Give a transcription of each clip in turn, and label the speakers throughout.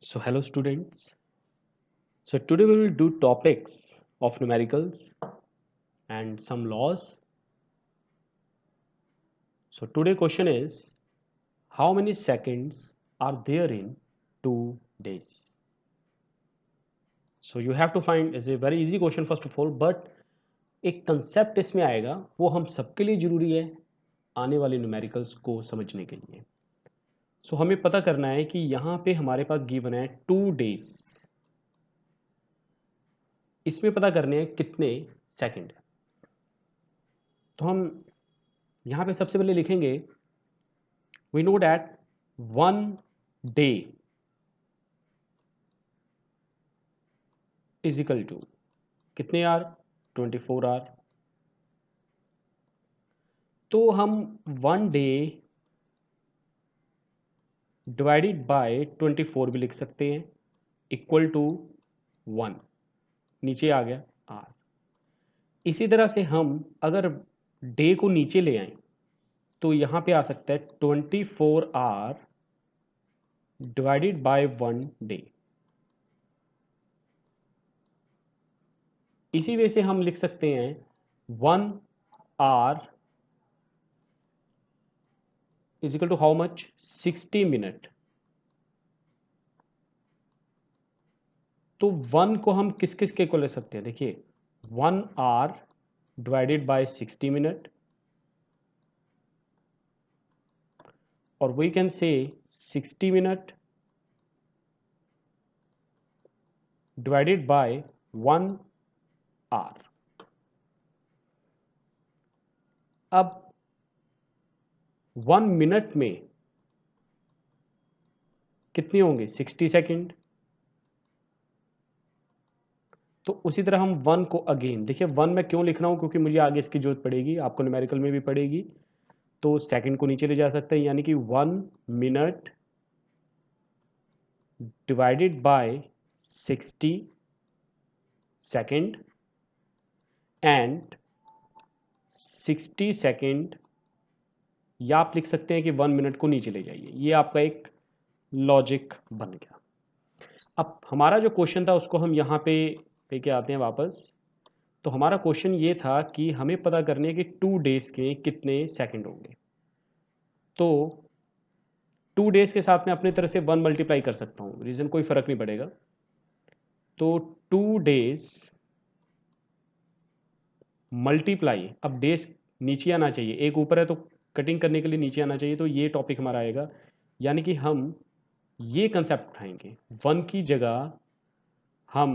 Speaker 1: So hello students. So today we will do topics of numericals and some laws. So today question is how many seconds are there in 2 days? So you have to find is a very easy question first of all, but एक concept इसमें आएगा वो हम सबके लिए जरूरी है आने वाले न्यूमेरिकल्स को समझने के लिए. सो हमें पता करना है कि यहाँ पे हमारे पास गिवन है 2 days. इसमें पता करने हैं कितने सेकंड है. तो हम यहाँ पे सबसे पहले लिखेंगे we know that 1 day is equal to कितने आर 24 आर. तो हम 1 डे डिवाइडेड बाय 24 भी लिख सकते हैं इक्वल टू 1. नीचे आ गया आर. इसी तरह से हम अगर डे को नीचे ले आए तो यहाँ पे आ सकता है 24 आर डिवाइडेड बाय 1 डे. इसी वजह से हम लिख सकते हैं 1 hour is equal to how much 60 minute. तो 1 को हम किस किस के इक्वल ले सकते हैं. देखिए 1 आर डिवाइडेड बाय 60 मिनट और we can say 60 minute divided by 1 are. अब 1 मिनट में कितने होंगे 60 सेकेंड. तो उसी तरह हम 1 को अगेन देखिए 1 मैं क्यों लिख रहा हूं क्योंकि मुझे आगे इसकी जरूरत पड़ेगी आपको न्यूमेरिकल में भी पड़ेगी. तो सेकंड को नीचे ले जा सकते हैं यानी कि 1 minute divided by 60 second and 60 second या आप लिख सकते हैं कि 1 मिनट को नीचे ले जाइए. ये आपका एक लॉजिक बन गया. अब हमारा जो क्वेश्चन था उसको हम यहाँ पे लेके आते हैं वापस. तो हमारा क्वेश्चन ये था कि हमें पता करने है कि 2 डेज के कितने सेकंड होंगे. तो 2 डेज के साथ में अपनी तरह से 1 मल्टीप्लाई कर सकता हूँ रीज़न कोई फ़र्क नहीं पड़ेगा. तो 2 डेज मल्टीप्लाई अब डेज नीचे आना चाहिए एक ऊपर है तो कटिंग करने के लिए नीचे आना चाहिए. तो ये टॉपिक हमारा आएगा यानी कि हम ये कंसेप्ट उठाएंगे 1 की जगह हम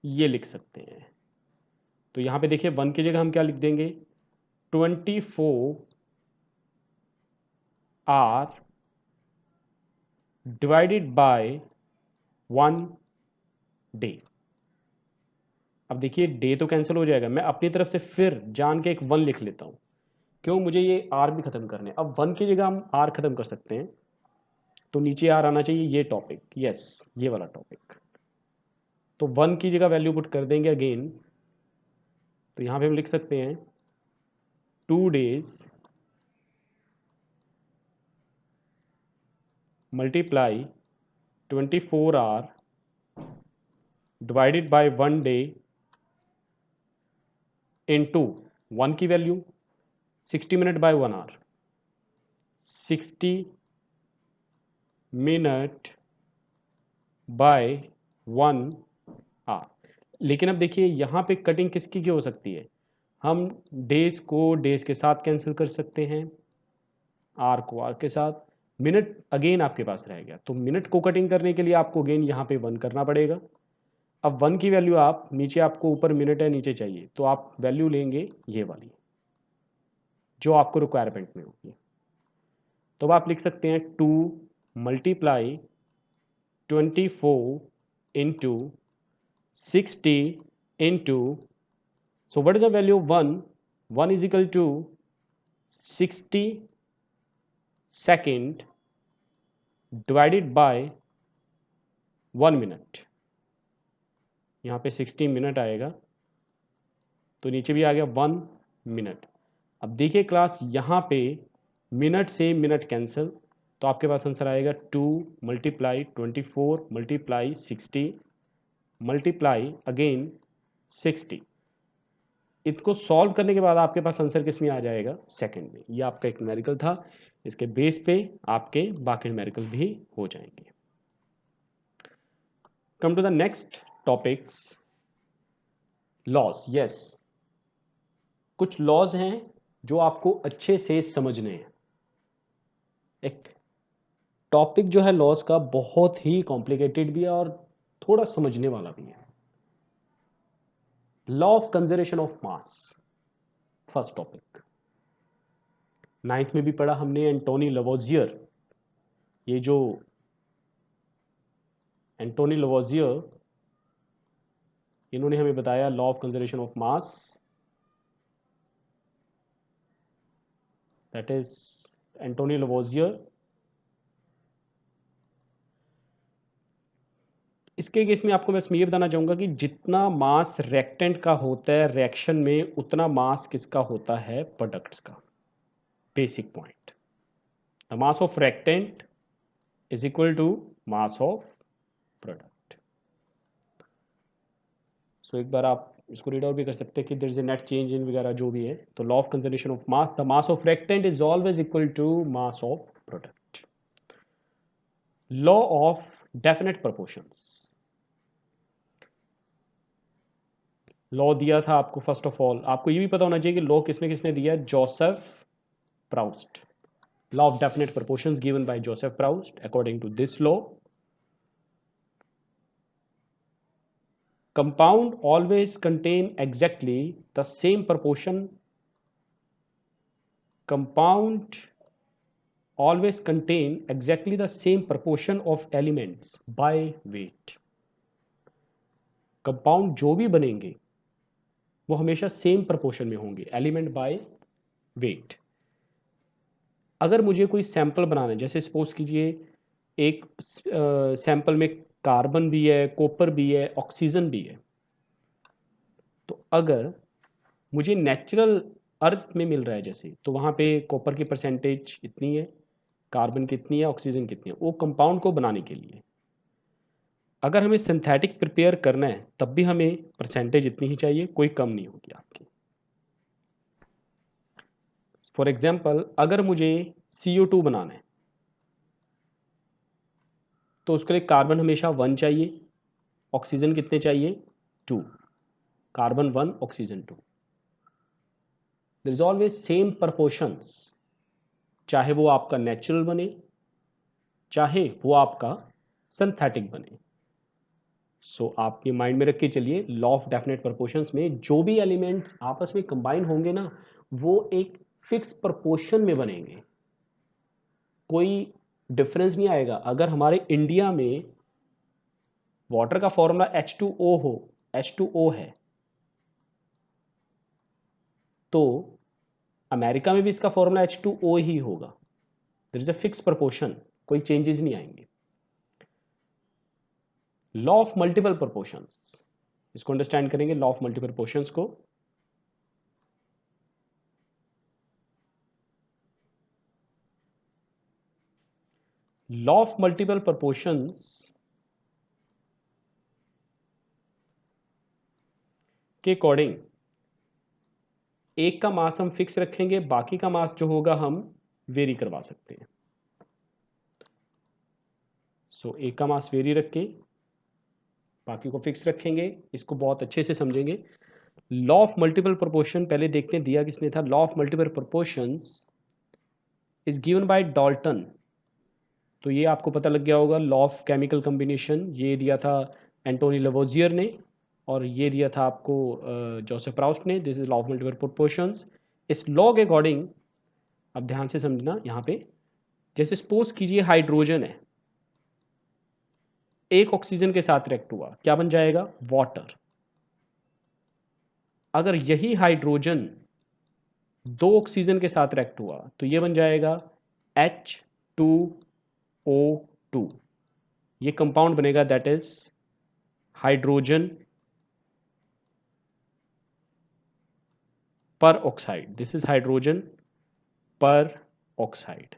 Speaker 1: ये लिख सकते हैं. तो यहाँ पे देखिए 1 की जगह हम क्या लिख देंगे 24 आर डिवाइडेड बाय 1 डे. अब देखिए डे तो कैंसिल हो जाएगा. मैं अपनी तरफ से फिर जान के एक 1 लिख लेता हूँ क्यों मुझे ये आर भी खत्म करने. अब 1 की जगह हम आर खत्म कर सकते हैं तो नीचे आर आना चाहिए ये टॉपिक. यस ये वाला टॉपिक. तो 1 की जगह वैल्यू पुट कर देंगे अगेन. तो यहाँ पे हम लिख सकते हैं 2 days multiply 24 hour divided by 1 day into 1 की value 60 minute by 1 hour 60 minute by 1 hour. लेकिन अब देखिए यहाँ पे कटिंग किसकी की हो सकती है. हम डेज को डेज के साथ कैंसिल कर सकते हैं आर को आर के साथ. मिनट अगेन आपके पास रह गया. तो मिनट को कटिंग करने के लिए आपको अगेन यहाँ पे 1 करना पड़ेगा. अब 1 की वैल्यू आप नीचे आपको ऊपर मिनट है नीचे चाहिए तो आप वैल्यू लेंगे ये वाली जो आपको रिक्वायरमेंट में होगी. तो अब आप लिख सकते हैं 2 multiply 24 into 60 into so what is the value of 1 1 is equal to 60 second divided by 1 minute. यहाँ पे 60 मिनट आएगा तो नीचे भी आ गया 1 मिनट. अब देखिए क्लास यहाँ पे मिनट से मिनट कैंसिल तो आपके पास आंसर आएगा 2 मल्टीप्लाई 24 मल्टीप्लाई 60 मल्टीप्लाई अगेन 60। इसको सॉल्व करने के बाद आपके पास आंसर किस में आ जाएगा, सेकंड में। ये आपका एक न्यूमेरिकल था, इसके बेस पे आपके बाकी न्यूमेरिकल भी हो जाएंगे। Come to the next topics, laws. Yes, कुछ लॉज हैं जो आपको अच्छे से समझने हैं। एक टॉपिक जो है लॉज का बहुत ही कॉम्प्लिकेटेड भी है और थोड़ा समझने वाला भी है। Law of conservation of mass, first topic. 9th में भी पढ़ा हमने एंटोनी लवोजियर। ये जो एंटोनी लवोजियर, इन्होंने हमें बताया law of conservation of mass, that is Antoine Lavoisier. इसके केस में आपको बस ये बताना चाहूंगा कि जितना मास रिएक्टेंट का होता है रिएक्शन में, उतना मास किसका होता है, प्रोडक्ट्स का। Basic point, the mass of reactant is equal to mass of product. So एक बार आप इसको रीड आउट भी कर सकते हैं कि there is a net change in वगैरह जो भी है। तो law of conservation of mass, the mass of reactant is always equal to mass of product. Law of definite proportions, law दिया था आपको। फर्स्ट ऑफ ऑल आपको ये भी पता होना चाहिए कि लॉ किसने किसने दिया है, Joseph Proust. Law of definite proportions given by Joseph Proust. According to this law, compound always contain exactly the same proportion, compound always contain exactly the same proportion of elements by weight। Compound जो भी बनेंगे वो हमेशा same proportion में होंगे, element by weight. अगर मुझे कोई सैंपल बनाना है, जैसे सपोज कीजिए एक सैंपल में कार्बन भी है, कॉपर भी है, ऑक्सीजन भी है, तो अगर मुझे नेचुरल अर्थ में मिल रहा है जैसे, तो वहाँ पे कॉपर की परसेंटेज इतनी है, कार्बन कितनी है, ऑक्सीजन कितनी है, वो कंपाउंड को बनाने के लिए। अगर हमें सिंथेटिक प्रिपेयर करना है तब भी हमें परसेंटेज इतनी ही चाहिए, कोई कम नहीं होगी आपकी। फॉर एग्जाम्पल अगर मुझे CO2 बनाना है तो उसके लिए कार्बन हमेशा 1 चाहिए, ऑक्सीजन कितने चाहिए, 2। Carbon 1, oxygen 2। There is always same proportions, चाहे वो आपका नेचुरल बने, चाहे वो आपका सिंथेटिक बने। सो आप ये माइंड में रख के चलिए, लॉ ऑफ डेफिनेट प्रोपोर्शंस में जो भी एलिमेंट्स आपस में कंबाइन होंगे ना, वो एक फिक्स प्रोपोर्शन में बनेंगे, कोई डिफरेंस नहीं आएगा। अगर हमारे इंडिया में वाटर का फॉर्मूला H2O हो, H2O है, तो अमेरिका में भी इसका फॉर्मूला H2O ही होगा। There is a fix proportion, कोई चेंजेस नहीं आएंगे। लॉ ऑफ मल्टीपल प्रोपोर्शंस, इसको अंडरस्टैंड करेंगे लॉ ऑफ मल्टीपल प्रोपोर्शंस को। लॉ ऑफ मल्टीपल प्रोपोर्शंस के अकॉर्डिंग एक का मास हम फिक्स रखेंगे, बाकी का मास जो होगा हम वेरी करवा सकते हैं। सो एक का मास वेरी रख के बाकी को फिक्स रखेंगे। इसको बहुत अच्छे से समझेंगे। लॉ ऑफ मल्टीपल प्रोपोर्शन पहले देखते हैं दिया किसने था। Law of multiple proportions is given by Dalton. तो ये आपको पता लग गया होगा। लॉ ऑफ केमिकल कॉम्बिनेशन ये दिया था एंटोनी लवोजियर ने, और ये दिया था आपको जोसेफ प्राउस्ट ने। This is law of multiple proportions. इस लॉ के अकॉर्डिंग अब ध्यान से समझना, यहाँ पे जैसे सपोज कीजिए हाइड्रोजन है, एक ऑक्सीजन के साथ रिएक्ट हुआ, क्या बन जाएगा, वाटर। अगर यही हाइड्रोजन दो ऑक्सीजन के साथ रिएक्ट हुआ तो ये बन जाएगा H2O2। ये कंपाउंड बनेगा, दैट इज हाइड्रोजन पर ऑक्साइड। दिस इज हाइड्रोजन पर ऑक्साइड।